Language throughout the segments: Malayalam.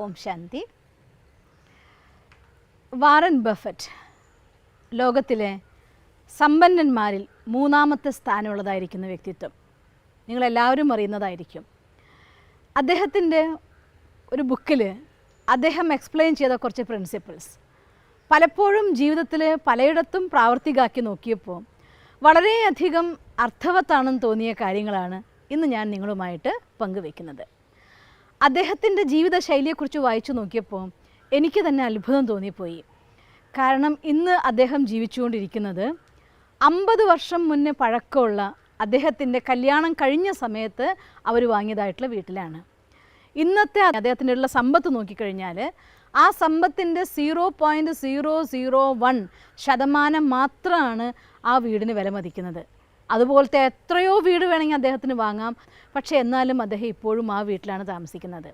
ഓം ശാന്തി. വാറൻ ബഫറ്റ് ലോകത്തിലെ സമ്പന്നന്മാരിൽ മൂന്നാമത്തെ സ്ഥാനമുള്ളതായിരിക്കുന്ന വ്യക്തിത്വം. നിങ്ങളെല്ലാവരും അറിയുന്നതായിരിക്കും. അദ്ദേഹത്തിൻ്റെ ഒരു ബുക്കിൽ അദ്ദേഹം എക്സ്പ്ലെയിൻ ചെയ്ത കുറച്ച് പ്രിൻസിപ്പിൾസ് പലപ്പോഴും ജീവിതത്തിൽ പലയിടത്തും പ്രാവർത്തികമാക്കി നോക്കിയപ്പോൾ വളരെയധികം അർത്ഥവത്താണെന്ന് തോന്നിയ കാര്യങ്ങളാണ് ഇന്ന് ഞാൻ നിങ്ങളുമായിട്ട് പങ്കുവെക്കുന്നത്. അദ്ദേഹത്തിൻ്റെ ജീവിതശൈലിയെക്കുറിച്ച് വായിച്ചു നോക്കിയപ്പോൾ എനിക്ക് തന്നെ അത്ഭുതം തോന്നിപ്പോയി. കാരണം ഇന്ന് അദ്ദേഹം ജീവിച്ചുകൊണ്ടിരിക്കുന്നത് 50 വർഷം മുന്നേ പഴക്കമുള്ള അദ്ദേഹത്തിൻ്റെ കല്യാണം കഴിഞ്ഞ സമയത്ത് അവർ വാങ്ങിയതായിട്ടുള്ള വീട്ടിലാണ്. ഇന്നത്തെ അദ്ദേഹത്തിൻ്റെ ഉള്ള സമ്പത്ത് നോക്കിക്കഴിഞ്ഞാൽ ആ സമ്പത്തിൻ്റെ 0.001% മാത്രമാണ് ആ വീടിന് വില മതിക്കുന്നത്. അതുപോലത്തെ എത്രയോ വീട് വേണമെങ്കിൽ അദ്ദേഹത്തിന് വാങ്ങാം. പക്ഷേ എന്നാലും അദ്ദേഹം ഇപ്പോഴും ആ വീട്ടിലാണ് താമസിക്കുന്നത്.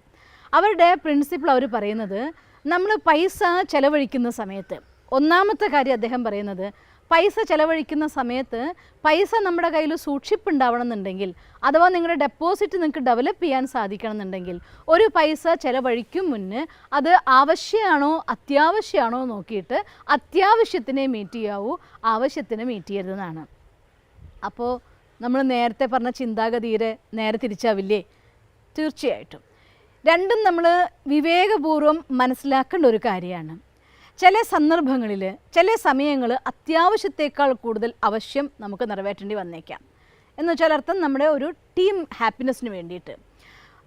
അവരുടെ പ്രിൻസിപ്പിൾ അവർ പറയുന്നത്, നമ്മൾ പൈസ ചെലവഴിക്കുന്ന സമയത്ത് ഒന്നാമത്തെ കാര്യം അദ്ദേഹം പറയുന്നത്, പൈസ ചെലവഴിക്കുന്ന സമയത്ത് പൈസ നമ്മുടെ കയ്യിൽ സൂക്ഷിപ്പുണ്ടാവണം എന്നുണ്ടെങ്കിൽ, അഥവാ നിങ്ങളുടെ ഡെപ്പോസിറ്റ് നിങ്ങൾക്ക് ഡെവലപ്പ് ചെയ്യാൻ സാധിക്കണം എന്നുണ്ടെങ്കിൽ ഒരു പൈസ ചെലവഴിക്കും മുന്നേ അത് ആവശ്യമാണോ അത്യാവശ്യമാണോ നോക്കിയിട്ട് അത്യാവശ്യത്തിനെ മീറ്റ് ചെയ്യാവൂ, ആവശ്യത്തിന് മീറ്റ് ചെയ്യരുതെന്നാണ്. അപ്പോൾ നമ്മൾ നേരത്തെ പറഞ്ഞ ചിന്താഗതിയെ നേരെ തിരിച്ചാവില്ലേ? തീർച്ചയായിട്ടും. രണ്ടും നമ്മൾ വിവേകപൂർവ്വം മനസ്സിലാക്കേണ്ട ഒരു കാര്യമാണ്. ചില സന്ദർഭങ്ങളിൽ ചില സമയങ്ങൾ അത്യാവശ്യത്തേക്കാൾ കൂടുതൽ ആവശ്യം നമുക്ക് നിറവേറ്റേണ്ടി വന്നേക്കാം. എന്ന് വെച്ചാൽ അർത്ഥം നമ്മുടെ ഒരു ടീം ഹാപ്പിനെസ്സിന് വേണ്ടിയിട്ട്,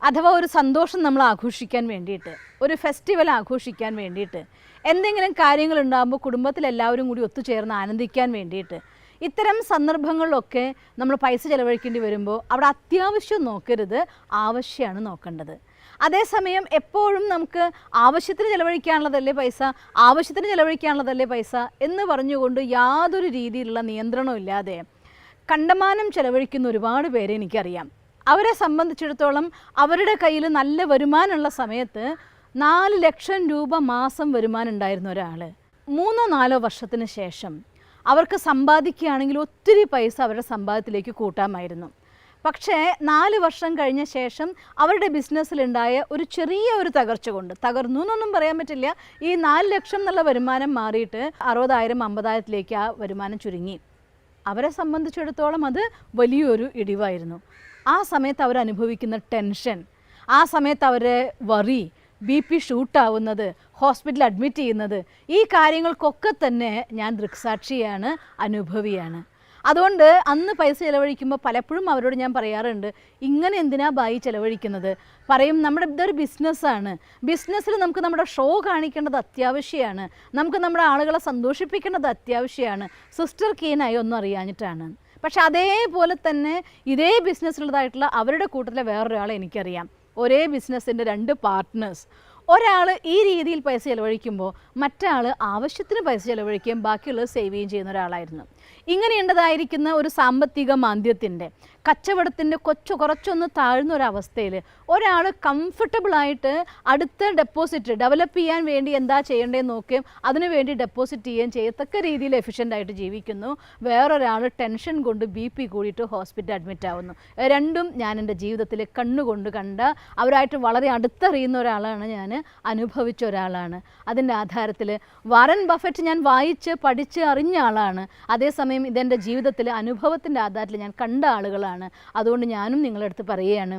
അഥവാ ഒരു സന്തോഷം നമ്മൾ ആഘോഷിക്കാൻ വേണ്ടിയിട്ട്, ഒരു ഫെസ്റ്റിവൽ ആഘോഷിക്കാൻ വേണ്ടിയിട്ട്, എന്തെങ്കിലും കാര്യങ്ങളുണ്ടാകുമ്പോൾ കുടുംബത്തിലെല്ലാവരും കൂടി ഒത്തുചേർന്ന് ആനന്ദിക്കാൻ വേണ്ടിയിട്ട്, ഇത്തരം സന്ദർഭങ്ങളിലൊക്കെ നമ്മൾ പൈസ ചിലവഴിക്കേണ്ടി വരുമ്പോൾ അവിടെ അത്യാവശ്യം നോക്കരുത്, ആവശ്യമാണ് നോക്കേണ്ടത്. അതേസമയം എപ്പോഴും നമുക്ക് ആവശ്യത്തിന് ചിലവഴിക്കാനുള്ളതല്ലേ പൈസ, ആവശ്യത്തിന് ചിലവഴിക്കാനുള്ളതല്ലേ പൈസ എന്ന് പറഞ്ഞുകൊണ്ട് യാതൊരു രീതിയിലുള്ള നിയന്ത്രണവും ഇല്ലാതെ കണ്ടമാനം ചിലവഴിക്കുന്ന ഒരുപാട് പേരെ എനിക്കറിയാം. അവരെ സംബന്ധിച്ചിടത്തോളം അവരുടെ കയ്യിൽ നല്ല വരുമാനമുള്ള സമയത്ത് 4 ലക്ഷം രൂപ മാസം വരുമാനം ഉണ്ടായിരുന്ന ഒരാൾ 3-4 വർഷത്തിന് ശേഷം അവർക്ക് സമ്പാദിക്കുകയാണെങ്കിൽ ഒത്തിരി പൈസ അവരുടെ സമ്പാദ്യത്തിലേക്ക് കൂട്ടാമായിരുന്നു. പക്ഷേ 4 വർഷം കഴിഞ്ഞ ശേഷം അവരുടെ ബിസിനസ്സിലുണ്ടായ ഒരു ചെറിയ ഒരു തകർച്ച കൊണ്ട്, തകർന്നു എന്നൊന്നും പറയാൻ പറ്റില്ല, ഈ 4 ലക്ഷം എന്നുള്ള വരുമാനം മാറിയിട്ട് 60,000 50,000 ആ വരുമാനം ചുരുങ്ങി. അവരെ സംബന്ധിച്ചിടത്തോളം അത് വലിയൊരു ഇടിവായിരുന്നു. ആ സമയത്ത് അവരനുഭവിക്കുന്ന ടെൻഷൻ, ആ സമയത്ത് അവരെ വറി, BP ഷൂട്ടാവുന്നത്, ഹോസ്പിറ്റലിൽ അഡ്മിറ്റ് ചെയ്യുന്നത്, ഈ കാര്യങ്ങൾക്കൊക്കെ തന്നെ ഞാൻ ദൃക്സാക്ഷിയാണ്, അനുഭവിയാണ്. അതുകൊണ്ട് അന്ന് പൈസ ചിലവഴിക്കുമ്പോൾ പലപ്പോഴും അവരോട് ഞാൻ പറയാറുണ്ട്, ഇങ്ങനെ എന്തിനാ ബായി ചിലവഴിക്കുന്നത്? പറയും, നമ്മുടെ ഇതൊരു ബിസിനസ്സാണ്, ബിസിനസ്സിൽ നമുക്ക് നമ്മുടെ ഷോ കാണിക്കേണ്ടത് അത്യാവശ്യമാണ്, നമുക്ക് നമ്മുടെ ആളുകളെ സന്തോഷിപ്പിക്കേണ്ടത് അത്യാവശ്യമാണ്, സിസ്റ്റർ കീനായി ഒന്നും അറിയാഞ്ഞിട്ടാണ്. പക്ഷെ അതേപോലെ തന്നെ ഇതേ ബിസിനസ്സിലുള്ളതായിട്ടുള്ള അവരുടെ കൂട്ടത്തിലെ വേറൊരാളെ എനിക്കറിയാം. ഒരേ ബിസിനസ്സിൻ്റെ 2 പാർട്ട്നേഴ്സ്, ഒരാൾ ഈ രീതിയിൽ പൈസ ചിലവഴിക്കുമ്പോൾ മറ്റാൾ ആവശ്യത്തിന് പൈസ ചിലവഴിക്കുകയും ബാക്കിയുള്ളത് സേവ് ചെയ്യുകയും ചെയ്യുന്ന ഒരാളായിരുന്നു. ഇങ്ങനെയുണ്ടതായിരിക്കുന്ന ഒരു സാമ്പത്തിക മാന്ദ്യത്തിൻ്റെ, കച്ചവടത്തിൻ്റെ കുറച്ചൊന്ന് താഴ്ന്ന ഒരവസ്ഥയിൽ ഒരാൾ കംഫർട്ടബിളായിട്ട് അടുത്ത ഡെപ്പോസിറ്റ് ഡെവലപ്പ് ചെയ്യാൻ വേണ്ടി എന്താ ചെയ്യേണ്ടതെന്ന് നോക്കുകയും അതിനുവേണ്ടി ഡെപ്പോസിറ്റ് ചെയ്യുകയും ചെയ്യത്തക്ക രീതിയിൽ എഫിഷ്യൻ്റായിട്ട് ജീവിക്കുന്നു. വേറൊരാൾ ടെൻഷൻ കൊണ്ട് BP കൂടിയിട്ട് ഹോസ്പിറ്റൽ അഡ്മിറ്റ് ആവുന്നു. രണ്ടും ഞാൻ എൻ്റെ ജീവിതത്തിൽ കണ്ണുകൊണ്ട് കണ്ട, അവരായിട്ട് വളരെ അടുത്തറിയുന്ന ഒരാളാണ്, ഞാൻ അനുഭവിച്ച ഒരാളാണ്. അതിൻ്റെ ആധാരത്തിൽ വാറൻ ബഫറ്റ് ഞാൻ വായിച്ച് പഠിച്ച് അറിഞ്ഞ ആളാണ്. അതേസമയം ഇതെൻ്റെ ജീവിതത്തിൽ അനുഭവത്തിൻ്റെ ആധാരത്തിൽ ഞാൻ കണ്ട ആളുകളാണ്. അതുകൊണ്ട് ഞാനും നിങ്ങളുടെ അടുത്ത് പറയുകയാണ്,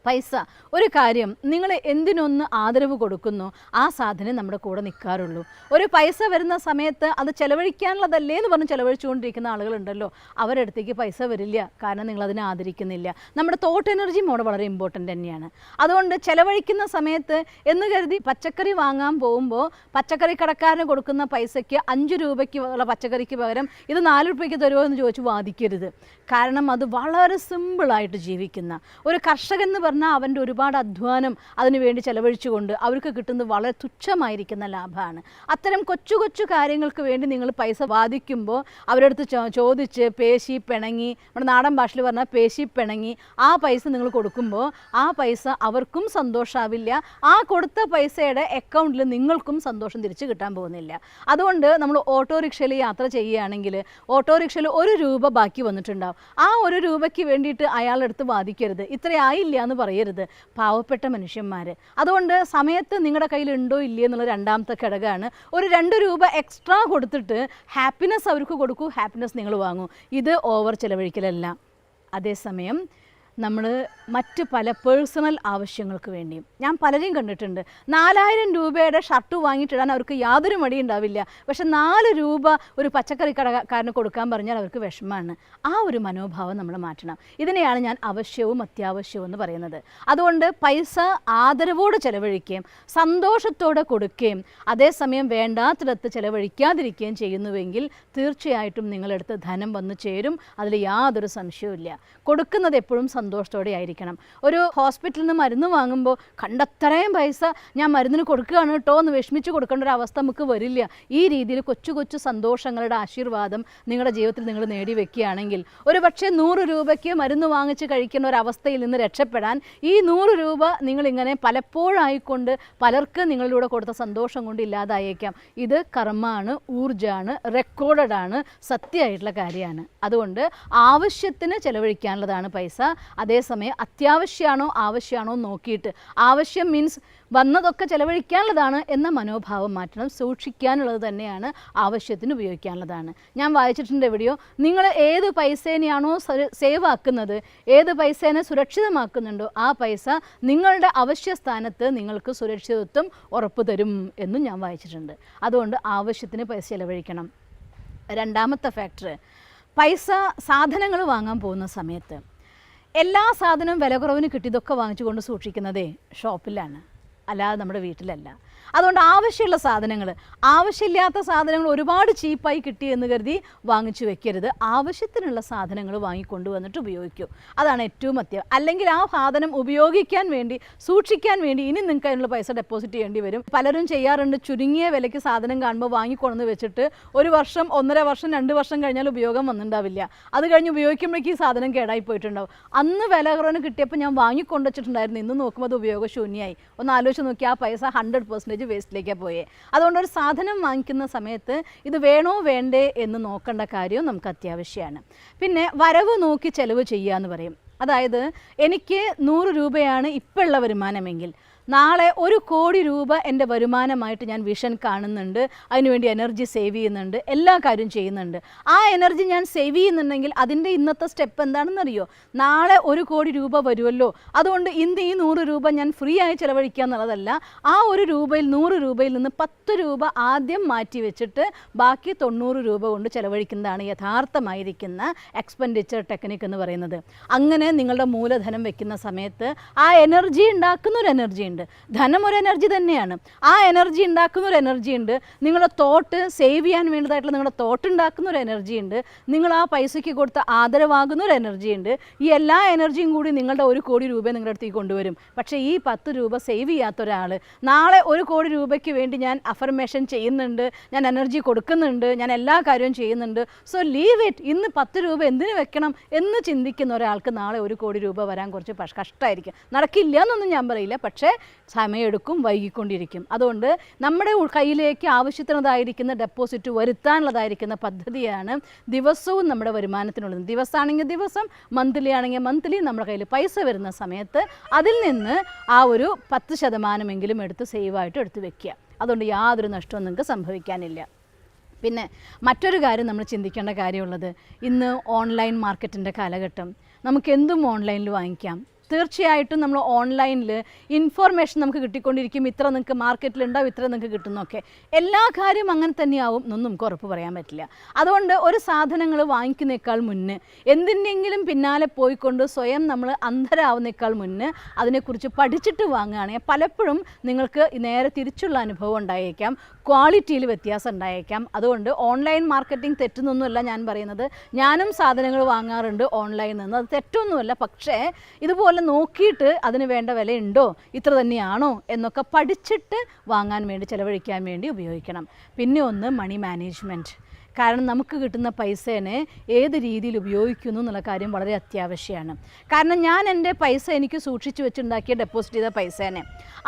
പൈസ ഒരു കാര്യം, നിങ്ങൾ എന്തിനൊന്ന് ആദരവ് കൊടുക്കുന്നു ആ സാധനം നമ്മുടെ കൂടെ നിൽക്കാറുള്ളൂ. ഒരു പൈസ വരുന്ന സമയത്ത് അത് ചിലവഴിക്കാനുള്ളതല്ലേ എന്ന് പറഞ്ഞ് ചിലവഴിച്ചുകൊണ്ടിരിക്കുന്ന ആളുകളുണ്ടല്ലോ, അവരുടെ അടുത്തേക്ക് പൈസ വരില്ല. കാരണം നിങ്ങളതിനെ ആദരിക്കുന്നില്ല. നമ്മുടെ തോട്ട് എനർജിയും അവിടെ വളരെ ഇമ്പോർട്ടൻ്റ് തന്നെയാണ്. അതുകൊണ്ട് ചിലവഴിക്കുന്ന സമയത്ത് എന്ന് കരുതി പച്ചക്കറി വാങ്ങാൻ പോകുമ്പോൾ പച്ചക്കറി കടക്കാരന് കൊടുക്കുന്ന പൈസയ്ക്ക് 5 രൂപയ്ക്ക് ഉള്ള പച്ചക്കറിക്ക് പകരം ഇത് 4 രൂപയ്ക്ക് തരുമോ എന്ന് ചോദിച്ച് വാദിക്കരുത്. കാരണം അത് വളരെ സിമ്പിളായിട്ട് ജീവിക്കുന്ന ഒരു കർഷകൻ എന്ന് പറഞ്ഞാൽ അവൻ്റെ ഒരുപാട് അധ്വാനം അതിനുവേണ്ടി ചെലവഴിച്ചുകൊണ്ട് അവർക്ക് കിട്ടുന്നത് വളരെ തുച്ഛമായിരിക്കുന്ന ലാഭമാണ്. അത്തരം കൊച്ചു കാര്യങ്ങൾക്ക് വേണ്ടി നിങ്ങൾ പൈസ വാദിക്കുമ്പോൾ അവരുടെ അടുത്ത് ചോദിച്ച് പേശി പിണങ്ങി, നമ്മുടെ നാടൻ ഭാഷയിൽ പറഞ്ഞാൽ പേശി പിണങ്ങി ആ പൈസ നിങ്ങൾ കൊടുക്കുമ്പോൾ ആ പൈസ അവർക്കും സന്തോഷമാവില്ല, ആ കൊടുത്ത പൈസയുടെ അക്കൗണ്ടിൽ നിങ്ങൾക്കും സന്തോഷം തിരിച്ച് കിട്ടാൻ പോകുന്നില്ല. അതുകൊണ്ട് നമ്മൾ ഓട്ടോറിക്ഷയിൽ യാത്ര ചെയ്യുകയാണെങ്കിൽ ഓട്ടോറിക്ഷയിൽ 1 രൂപ ബാക്കി വന്നിട്ടുണ്ടാവും. ആ 1 രൂപയ്ക്ക് വേണ്ടിയിട്ട് അയാളുടെ അടുത്ത് വാദിക്കരുത്. ഇത്രയായില്ല എന്ന് പറയരുത് പാവപ്പെട്ട മനുഷ്യന്മാർ. അതുകൊണ്ട് സമയത്ത് നിങ്ങളുടെ കയ്യിലുണ്ടോ ഇല്ലേ എന്നുള്ള രണ്ടാമത്തെ ഘടകമാണ്. ഒരു 2 രൂപ എക്സ്ട്രാ കൊടുത്തിട്ട് ഹാപ്പിനെസ് അവർക്ക് കൊടുക്കൂ, ഹാപ്പിനെസ് നിങ്ങൾ വാങ്ങൂ. ഇത് ഓവർ ചിലവഴിക്കലല്ല. അതേസമയം നമ്മൾ മറ്റ് പല പേഴ്സണൽ ആവശ്യങ്ങൾക്ക് വേണ്ടിയും ഞാൻ പലരെയും കണ്ടിട്ടുണ്ട്. 4000 രൂപയുടെ ഷർട്ട് വാങ്ങിയിട്ടിടാൻ അവർക്ക് യാതൊരു മടി ഉണ്ടാവില്ല. പക്ഷെ 4 രൂപ ഒരു പച്ചക്കറി കടക്കാരന് കൊടുക്കാൻ പറഞ്ഞാൽ അവർക്ക് വിഷമമാണ്. ആ ഒരു മനോഭാവം നമ്മൾ മാറ്റണം. ഇതിനെയാണ് ഞാൻ അവശ്യവും അത്യാവശ്യവും എന്ന് പറയുന്നത്. അതുകൊണ്ട് പൈസ ആദരവോടെ ചിലവഴിക്കുകയും സന്തോഷത്തോടെ കൊടുക്കുകയും അതേസമയം വേണ്ടാത്തിടത്ത് ചിലവഴിക്കാതിരിക്കുകയും ചെയ്യുന്നുവെങ്കിൽ തീർച്ചയായിട്ടും നിങ്ങളെടുത്ത് ധനം വന്നു ചേരും. അതിൽ യാതൊരു സംശയവുമില്ല. കൊടുക്കുന്നത് എപ്പോഴും സന്തോഷത്തോടെ ആയിരിക്കണം. ഒരു ഹോസ്പിറ്റലിൽ നിന്ന് മരുന്ന് വാങ്ങുമ്പോൾ കണ്ടത്രയും പൈസ ഞാൻ മരുന്നിന് കൊടുക്കുകയാണ് കേട്ടോ എന്ന് വിഷമിച്ച് കൊടുക്കേണ്ട ഒരു അവസ്ഥ നമുക്ക് വരില്ല. ഈ രീതിയിൽ കൊച്ചു കൊച്ചു സന്തോഷങ്ങളുടെ ആശീർവാദം നിങ്ങളുടെ ജീവിതത്തിൽ നിങ്ങൾ നേടിവെക്കുകയാണെങ്കിൽ ഒരു പക്ഷേ 100 രൂപയ്ക്ക് മരുന്ന് വാങ്ങിച്ച് കഴിക്കുന്ന ഒരു അവസ്ഥയിൽ നിന്ന് രക്ഷപ്പെടാൻ ഈ 100 രൂപ നിങ്ങളിങ്ങനെ പലപ്പോഴായിക്കൊണ്ട് പലർക്ക് നിങ്ങളിലൂടെ കൊടുത്ത സന്തോഷം കൊണ്ട് ഇല്ലാതായേക്കാം. ഇത് കർമ്മമാണ്, ഊർജ്ജമാണ്, റെക്കോർഡാണ്, സത്യമായിട്ടുള്ള കാര്യമാണ്. അതുകൊണ്ട് ആവശ്യത്തിന് ചിലവഴിക്കാനുള്ളതാണ് പൈസ. അതേസമയം അത്യാവശ്യമാണോ ആവശ്യമാണോ നോക്കിയിട്ട്, ആവശ്യം മീൻസ് വന്നതൊക്കെ ചിലവഴിക്കാനുള്ളതാണ് എന്ന മനോഭാവം മാറ്റണം. സൂക്ഷിക്കാനുള്ളത് തന്നെയാണ് ആവശ്യത്തിന് ഉപയോഗിക്കാനുള്ളതാണ്. ഞാൻ വായിച്ചിട്ടുണ്ട് എവിടെയോ, നിങ്ങൾ ഏത് പൈസേനെയാണോ സേവ് ആക്കുന്നത്, ഏത് പൈസേനെ സുരക്ഷിതമാക്കുന്നുണ്ടോ ആ പൈസ നിങ്ങളുടെ അവശ്യ സ്ഥാനത്ത് നിങ്ങൾക്ക് സുരക്ഷിതത്വം ഉറപ്പു തരും എന്നും ഞാൻ വായിച്ചിട്ടുണ്ട്. അതുകൊണ്ട് ആവശ്യത്തിന് പൈസ ചിലവഴിക്കണം. രണ്ടാമത്തെ ഫാക്ടർ, പൈസ സാധനങ്ങൾ വാങ്ങാൻ പോകുന്ന സമയത്ത് എല്ലാ സാധനവും വില കുറവിന് കിട്ടിയതൊക്കെ വാങ്ങിച്ചു കൊണ്ട് സൂക്ഷിക്കുന്നതേ ഷോപ്പിലാണ്, അല്ലാതെ നമ്മുടെ വീട്ടിലല്ല. അതുകൊണ്ട് ആവശ്യമുള്ള സാധനങ്ങൾ, ആവശ്യമില്ലാത്ത സാധനങ്ങൾ ഒരുപാട് ചീപ്പായി കിട്ടി എന്ന് കരുതി വാങ്ങിച്ചു വെക്കരുത്. ആവശ്യത്തിനുള്ള സാധനങ്ങൾ വാങ്ങിക്കൊണ്ടുവന്നിട്ട് ഉപയോഗിക്കൂ. അതാണ് ഏറ്റവും അല്ലെങ്കിൽ ആ സാധനം ഉപയോഗിക്കാൻ വേണ്ടി, സൂക്ഷിക്കാൻ വേണ്ടി ഇനി നിങ്ങൾക്ക് അതിനുള്ള പൈസ ഡെപ്പോസിറ്റ് ചെയ്യേണ്ടി വരും. പലരും ചെയ്യാറുണ്ട്, ചുരുങ്ങിയ വിലയ്ക്ക് സാധനം കാണുമ്പോൾ വാങ്ങിക്കൊണ്ടെന്ന് വെച്ചിട്ട് 1 വർഷം 1.5 വർഷം 2 വർഷം കഴിഞ്ഞാൽ ഉപയോഗം വന്നിട്ടുണ്ടാവില്ല. അത് കഴിഞ്ഞ് ഉപയോഗിക്കുമ്പോഴേക്കും ഈ സാധനം കേടായി പോയിട്ടുണ്ടാവും. അന്ന് വില കുറവിന് കിട്ടിയപ്പോൾ ഞാൻ വാങ്ങിക്കൊണ്ട് വെച്ചിട്ടുണ്ടായിരുന്നു, ഇന്ന് നോക്കുമ്പോൾ അത് ഉപയോഗശൂന്യമായി. ഒന്ന് ആലോചിച്ച് നോക്കി, ആ പൈസ 100% വേസ്റ്റിലേക്കാണ് പോയേ. അതുകൊണ്ട് ഒരു സാധനം വാങ്ങിക്കുന്ന സമയത്ത് ഇത് വേണോ വേണ്ടേ എന്ന് നോക്കേണ്ട കാര്യവും നമുക്ക് അത്യാവശ്യമാണ്. പിന്നെ വരവ് നോക്കി ചെലവ് ചെയ്യുക എന്ന് പറയും. അതായത് എനിക്ക് 100 രൂപയാണ് ഇപ്പോൾ ഉള്ള വരുമാനമെങ്കിൽ നാളെ 1 കോടി രൂപ എൻ്റെ വരുമാനമായിട്ട് ഞാൻ വിഷൻ കാണുന്നുണ്ട്, അതിനുവേണ്ടി എനർജി സേവ് ചെയ്യുന്നുണ്ട്, എല്ലാ കാര്യവും ചെയ്യുന്നുണ്ട്. ആ എനർജി ഞാൻ സേവ് ചെയ്യുന്നുണ്ടെങ്കിൽ അതിൻ്റെ ഇന്നത്തെ സ്റ്റെപ്പ് എന്താണെന്നറിയോ? നാളെ 1 കോടി രൂപ വരുമല്ലോ, അതുകൊണ്ട് ഇന്ന് ഈ 100 രൂപ ഞാൻ ഫ്രീ ആയി ചിലവഴിക്കുക എന്നുള്ളതല്ല. ആ 100 രൂപയിൽ നിന്ന് 10 രൂപ ആദ്യം മാറ്റി വെച്ചിട്ട് ബാക്കി 90 രൂപ കൊണ്ട് ചിലവഴിക്കുന്നതാണ് യഥാർത്ഥമായിരിക്കുന്ന എക്സ്പെൻഡിച്ചർ ടെക്നിക്ക് എന്ന് പറയുന്നത്. അങ്ങനെ നിങ്ങളുടെ മൂലധനം വെക്കുന്ന സമയത്ത് ആ എനർജി ഉണ്ടാക്കുന്ന ഒരു എനർജി ഉണ്ട്. ധനം ഒരു എനർജി തന്നെയാണ്. ആ എനർജി ഉണ്ടാക്കുന്ന ഒരു എനർജി ഉണ്ട്. നിങ്ങളുടെ തോട്ട് സേവ് ചെയ്യാൻ വേണ്ടതായിട്ടുള്ള നിങ്ങളുടെ തോട്ട് ഉണ്ടാക്കുന്ന ഒരു എനർജി ഉണ്ട്. നിങ്ങൾ ആ പൈസയ്ക്ക് കൊടുത്ത ആദരവാകുന്ന ഒരു എനർജി ഉണ്ട്. ഈ എല്ലാ എനർജിയും കൂടി നിങ്ങളുടെ 1 കോടി രൂപ നിങ്ങളുടെ അടുത്തേക്ക് കൊണ്ടുവരും. പക്ഷേ ഈ 10 രൂപ സേവ് ചെയ്യാത്ത ഒരാൾ നാളെ 1 കോടി രൂപയ്ക്ക് വേണ്ടി ഞാൻ അഫർമേഷൻ ചെയ്യുന്നുണ്ട്, ഞാൻ എനർജി കൊടുക്കുന്നുണ്ട്, ഞാൻ എല്ലാ കാര്യവും ചെയ്യുന്നുണ്ട്, സോ ലീവ് ഇറ്റ്, ഇന്ന് 10 രൂപ എന്തിനു വെക്കണം എന്ന് ചിന്തിക്കുന്ന ഒരാൾക്ക് നാളെ 1 കോടി രൂപ വരാൻ കുറച്ച് കഷ്ടമായിരിക്കും. നടക്കില്ല എന്നൊന്നും ഞാൻ പറയില്ല, പക്ഷേ സമയമെടുക്കും, വൈകിക്കൊണ്ടിരിക്കും. അതുകൊണ്ട് നമ്മുടെ കയ്യിലേക്ക് ആവശ്യത്തിനുള്ളതായിരിക്കുന്ന ഡെപ്പോസിറ്റ് വരുത്താനുള്ളതായിരിക്കുന്ന പദ്ധതിയാണ് ദിവസവും നമ്മുടെ വരുമാനത്തിനുള്ളത്. ദിവസമാണെങ്കിൽ ദിവസം, മന്ത്ലി ആണെങ്കിൽ മന്ത്ലി നമ്മുടെ കയ്യിൽ പൈസ വരുന്ന സമയത്ത് അതിൽ നിന്ന് ആ ഒരു 10% എടുത്ത് സേവായിട്ട് എടുത്ത് വെക്കുക. അതുകൊണ്ട് യാതൊരു നഷ്ടവും നിങ്ങൾക്ക് സംഭവിക്കാനില്ല. പിന്നെ മറ്റൊരു കാര്യം നമ്മൾ ചിന്തിക്കേണ്ട കാര്യമുള്ളത്, ഇന്ന് ഓൺലൈൻ മാർക്കറ്റിൻ്റെ കാലഘട്ടം, നമുക്ക് എന്തും ഓൺലൈനിൽ വാങ്ങിക്കാം. തീർച്ചയായിട്ടും നമ്മൾ ഓൺലൈനിൽ ഇൻഫോർമേഷൻ നമുക്ക് കിട്ടിക്കൊണ്ടിരിക്കും. ഇത്ര നിങ്ങൾക്ക് മാർക്കറ്റിലുണ്ടാവും, ഇത്ര നിങ്ങൾക്ക് കിട്ടുന്നൊക്കെ. എല്ലാ കാര്യവും അങ്ങനെ തന്നെയാവും എന്നൊന്നും നമുക്ക് ഉറപ്പ് പറയാൻ പറ്റില്ല. അതുകൊണ്ട് ഒരു സാധനങ്ങൾ വാങ്ങിക്കുന്നേക്കാൾ മുന്നേ, എന്തിൻ്റെങ്കിലും പിന്നാലെ പോയിക്കൊണ്ട് സ്വയം നമ്മൾ അന്ധരാവുന്നേക്കാൾ മുന്നേ അതിനെക്കുറിച്ച് പഠിച്ചിട്ട് വാങ്ങുകയാണെങ്കിൽ പലപ്പോഴും നിങ്ങൾക്ക് നേരെ തിരിച്ചുള്ള അനുഭവം ഉണ്ടായേക്കാം, ക്വാളിറ്റിയിൽ വ്യത്യാസം ഉണ്ടായേക്കാം. അതുകൊണ്ട് ഓൺലൈൻ മാർക്കറ്റിംഗ് തെറ്റൊന്നുമല്ല ഞാൻ പറയുന്നത്. ഞാനും സാധനങ്ങൾ വാങ്ങാറുണ്ട് ഓൺലൈനിൽ നിന്ന്, അത് തെറ്റൊന്നുമല്ല. പക്ഷേ ഇതുപോലെ നോക്കിയിട്ട് അതിന് വേണ്ട വിലയുണ്ടോ, ഇത്ര തന്നെയാണോ എന്നൊക്കെ പഠിച്ചിട്ട് വാങ്ങാൻ വേണ്ടി, ചിലവഴിക്കാൻ വേണ്ടി ഉപയോഗിക്കണം. പിന്നെ ഒന്ന് മണി മാനേജ്മെൻറ്റ്. കാരണം നമുക്ക് കിട്ടുന്ന പൈസേനെ ഏത് രീതിയിൽ ഉപയോഗിക്കുന്നു എന്നുള്ള കാര്യം വളരെ അത്യാവശ്യമാണ്. കാരണം ഞാൻ എൻ്റെ പൈസ എനിക്ക് സൂക്ഷിച്ചു വെച്ചുണ്ടാക്കിയ ഡെപ്പോസിറ്റ് ചെയ്ത പൈസേനെ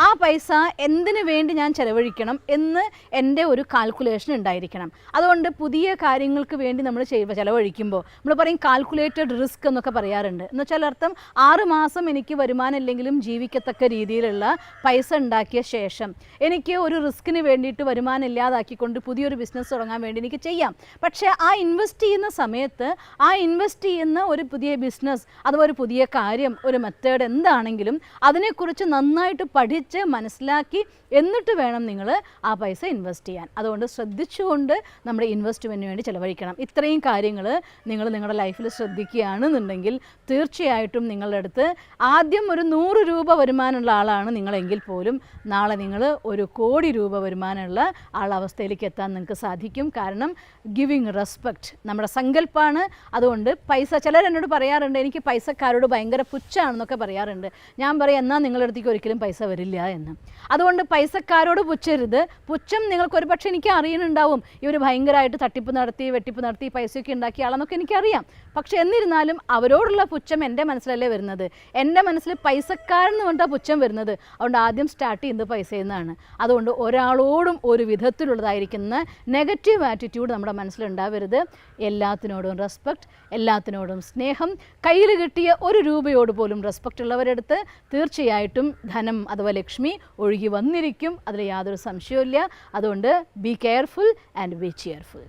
ആ പൈസ എന്തിനു വേണ്ടി ഞാൻ ചിലവഴിക്കണം എന്ന് എൻ്റെ ഒരു കാൽക്കുലേഷൻ ഉണ്ടായിരിക്കണം. അതുകൊണ്ട് പുതിയ കാര്യങ്ങൾക്ക് വേണ്ടി നമ്മൾ ചിലവഴിക്കുമ്പോൾ നമ്മൾ പറയും കാൽക്കുലേറ്റഡ് റിസ്ക് എന്നൊക്കെ പറയാറുണ്ട്. എന്ന് വെച്ചാൽ അർത്ഥം 6 മാസം എനിക്ക് വരുമാനം ഇല്ലെങ്കിലും ജീവിക്കത്തക്ക രീതിയിലുള്ള പൈസ ഉണ്ടാക്കിയ ശേഷം എനിക്ക് ഒരു റിസ്കിന് വേണ്ടിയിട്ട് വരുമാനം ഇല്ലാതാക്കിക്കൊണ്ട് പുതിയൊരു ബിസിനസ് തുടങ്ങാൻ വേണ്ടി എനിക്ക് ചെയ്യാം. പക്ഷേ ആ ഇൻവെസ്റ്റ് ചെയ്യുന്ന സമയത്ത് ആ ഇൻവെസ്റ്റ് ചെയ്യുന്ന ഒരു പുതിയ ബിസിനസ് അഥവാ ഒരു പുതിയ കാര്യം, ഒരു മെത്തേഡ് എന്താണെങ്കിലും അതിനെക്കുറിച്ച് നന്നായിട്ട് പഠിച്ച് മനസ്സിലാക്കി എന്നിട്ട് വേണം നിങ്ങൾ ആ പൈസ ഇൻവെസ്റ്റ് ചെയ്യാൻ. അതുകൊണ്ട് ശ്രദ്ധിച്ചുകൊണ്ട് നമ്മുടെ ഇൻവെസ്റ്റ്മെൻറ്റിന് വേണ്ടി ചിലവഴിക്കണം. ഇത്രയും കാര്യങ്ങൾ നിങ്ങൾ നിങ്ങളുടെ ലൈഫിൽ ശ്രദ്ധിക്കുകയാണെന്നുണ്ടെങ്കിൽ തീർച്ചയായിട്ടും നിങ്ങളുടെ അടുത്ത് ആദ്യം ഒരു 100 രൂപ വരുമാനമുള്ള ആളാണ് നിങ്ങളെങ്കിൽ പോലും നാളെ നിങ്ങൾ 1 കോടി രൂപ വരുമാനമുള്ള ആളവസ്ഥയിലേക്ക് എത്താൻ നിങ്ങൾക്ക് സാധിക്കും. കാരണം ഗിവിങ് റെസ്പെക്റ്റ് നമ്മുടെ സങ്കല്പമാണ്. അതുകൊണ്ട് പൈസ, ചിലർ എന്നോട് പറയാറുണ്ട് എനിക്ക് പൈസക്കാരോട് ഭയങ്കര പുച്ഛാണെന്നൊക്കെ പറയാറുണ്ട്. ഞാൻ പറയും എന്നാൽ നിങ്ങളുടെ അടുത്തേക്ക് ഒരിക്കലും പൈസ വരില്ല എന്ന്. അതുകൊണ്ട് പൈസക്കാരോട് പുച്ഛരുത്. പുച്ഛം നിങ്ങൾക്ക് ഒരു പക്ഷേ എനിക്ക് അറിയുന്നുണ്ടാവും, ഇവർ ഭയങ്കരമായിട്ട് തട്ടിപ്പ് നടത്തി വെട്ടിപ്പ് നടത്തി പൈസയൊക്കെ ഉണ്ടാക്കിയ ആളെന്നൊക്കെ എനിക്കറിയാം. പക്ഷെ എന്നിരുന്നാലും അവരോടുള്ള പുച്ഛം എൻ്റെ മനസ്സിലല്ലേ വരുന്നത്. എൻ്റെ മനസ്സിൽ പൈസക്കാരെന്ന് പറഞ്ഞാൽ പുച്ഛം വരുന്നത്. അതുകൊണ്ട് ആദ്യം സ്റ്റാർട്ട് ചെയ്യുന്നത് പൈസയിൽ നിന്നാണ്. അതുകൊണ്ട് ഒരാളോടും ഒരു വിധത്തിലുള്ളതായിരിക്കുന്ന നെഗറ്റീവ് ആറ്റിറ്റ്യൂഡ് നമ്മുടെ മനസ്സിലുണ്ടാവരുത്. എല്ലാത്തിനോടും റെസ്പെക്റ്റ്, എല്ലാത്തിനോടും സ്നേഹം. കയ്യിൽ കിട്ടിയ 1 രൂപയോട് പോലും റെസ്പെക്റ്റ് ഉള്ളവരെടുത്ത് തീർച്ചയായിട്ടും ധനം അഥവാ ലക്ഷ്മി ഒഴുകി വന്നിരിക്കും. അതിൽ യാതൊരു സംശയവുമില്ല. അതുകൊണ്ട് be careful and be cheerful.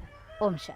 Om Shanti.